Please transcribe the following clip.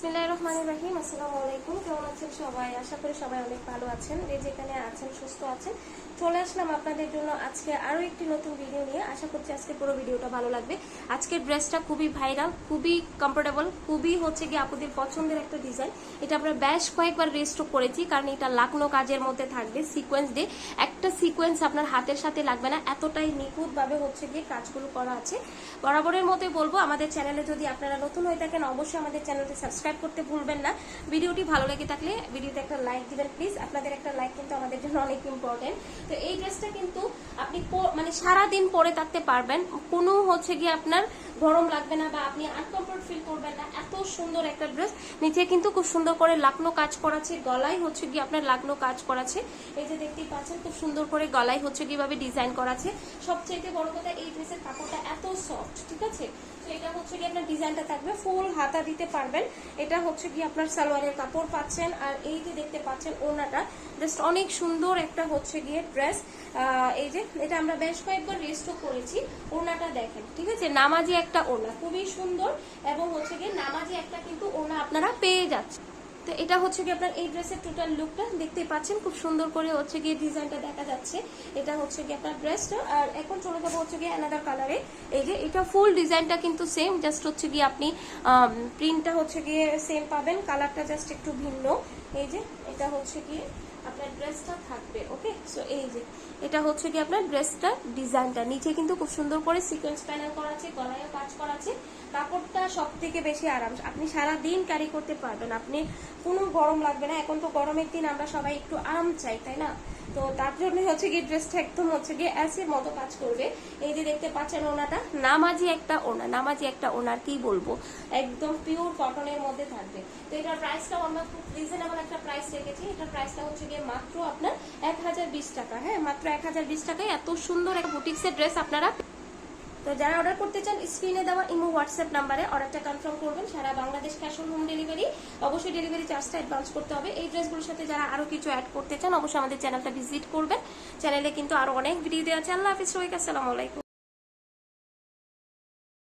বিসমিল্লাহির রহমানির রহিম। আসসালামু আলাইকুম। কেমন আছেন সবাই? আশা করি সবাই অনেক ভালো আছেন। যে যেখানে আছেন সুস্থ আছেন। চলে আসলাম আপনাদের জন্য আজকে আরো একটি নতুন ভিডিও নিয়ে। আশা করছি আজকে পুরো ভিডিওটা ভালো লাগবে। আজকের ড্রেসটা খুবই ভাইরাল, খুবই কমফোর্টেবল, খুবই হচ্ছে কি আপুদের পছন্দের একটা ডিজাইন। এটা আমরা বেশ কয়েকবার রেস্টক করেছি, কারণ এটা লাকনো কাজের মধ্যে থাকবে, সিকোয়েন্স দিয়ে। একটা সিকোয়েন্স আপনার হাতের সাথে লাগবে না, এতটাই নিখুঁতভাবে হচ্ছে গিয়ে কাজগুলো করা আছে। বরাবরের মতোই বলবো, আমাদের চ্যানেলে যদি আপনারা নতুন হয়ে থাকেন অবশ্যই আমাদের চ্যানেলটি সাবস্ক্রাইব করতে ভুলবেন না। ভিডিওটি ভালো লেগে থাকলে ভিডিওতে একটা লাইক দিবেন প্লিজ। আপনাদের একটা লাইক কিন্তু আমাদের জন্য অনেক ইম্পর্টেন্ট। তো এই ড্রেসটা কিন্তু আপনি মানে সারাদিন পরে থাকতে পারবেন, কোনো হচ্ছে গিয়ে আপনার গরম লাগবে না বা আপনি আনকমফোর্ট ফিল করবেন না। এত সুন্দর একটা ড্রেস, নিচে কিন্তু খুব সুন্দর করে লাকনো কাজ করাছে, গলায় হচ্ছে গিয়ে আপনার লাকনো কাজ করাছে। এই যে দেখতেই পাচ্ছেন খুব সুন্দর করে গলায় হচ্ছে কিভাবে ডিজাইন করাছে। সবচেয়ে বড় কথা, এই ড্রেসের কাপড়টা এত সফট, ঠিক আছে। তো এটা হচ্ছে কি আপনার ডিজাইনটা থাকবে, ফুল হাতা দিতে পারবেন। এটা হচ্ছে কি আপনার সালোয়ারের কাপড় পাচ্ছেন, আর এই যে দেখতে পাচ্ছেন ওড়নাটা জাস্ট অনেক সুন্দর একটা হচ্ছে গিয়ে ড্রেস। এই যে এটা আমরা বেশ কয়েকবার রেস্টও করেছি। ওড়নাটা দেখেন, ঠিক আছে, নামাজি একটা ওড়না, খুবই সুন্দর। এবং হচ্ছে গিয়ে নামাজি একটা কিন্তু ওড়না আপনারা পেয়ে যাচ্ছেন। তো এটা হচ্ছে কি আপনার এই ড্রেসের টোটাল লুকটা দেখতেই পাচ্ছেন, খুব সুন্দর করে হচ্ছে গিয়ে ডিজাইনটা দেখা যাচ্ছে। এটা হচ্ছে কি আপনার ড্রেসটা। আর এখন চলে যাবো হচ্ছে গিয়ে অ্যানাদার কালারে। এই যে এটা ফুল ডিজাইনটা কিন্তু সেম, জাস্ট হচ্ছে গিয়ে আপনি প্রিন্টটা হচ্ছে গিয়ে সেম পাবেন, কালারটা জাস্ট একটু ভিন্ন। এই যে এটা হচ্ছে গিয়ে আপনার ড্রেসটা থাকবে। ওকে, সো এই যে এটা হচ্ছে কি আপনার ড্রেসটা ডিজাইনটা, নিচে কিন্তু খুব সুন্দর করে সিকোয়েন্স প্যানেল করা আছে, গলায়ও কাজ করা আছে। কাপড়টা সব থেকে বেশি আরাম, আপনি সারা দিন ক্যারি করতে পারবেন, আপনি কোনো গরম লাগবে না। এখন তো গরমের দিন আমরা সবাই একটু আরাম চাই, তাই না? তো তার জন্য হচ্ছে গিয়ে ড্রেসটা একদম হচ্ছে গিয়ে অ্যাসের মতো কাজ করবে। এই যে দেখতে পাচ্ছেন ওনাটা নামাজি একটা ওনা, নামাজি একটা ওনার কি বলবো, একদম পিওর কটনের মধ্যে থাকবে। তো এটার প্রাইসটা আমরা খুব রিজনেবল একটা প্রাইস রেখেছি। এটার প্রাইসটা হচ্ছে গিয়ে মাত্র আপনার 1020 টাকা। হ্যাঁ, মাত্র 1020 টাকায় এত সুন্দর একটা বুটিক্সের ড্রেস আপনারা। তো যারা অর্ডার করতে চান স্ক্রিনে দেওয়া ইমো হোয়াটসঅ্যাপ নাম্বারে অর্ডারটা কনফার্ম করবেন। সারা Bangladesh cash on home delivery, অবশ্যই ডেলিভারি চার্জটা অ্যাডভান্স করতে হবে। এই ড্রেসগুলোর সাথে যারা আরো কিছু অ্যাড করতে চান অবশ্যই আমাদের চ্যানেলটা ভিজিট করবেন। চ্যানেলে কিন্তু আরো অনেক ভিডিও দেওয়া আছে। আল্লাহ হাফিজ, সবাইকে আসসালামু আলাইকুম।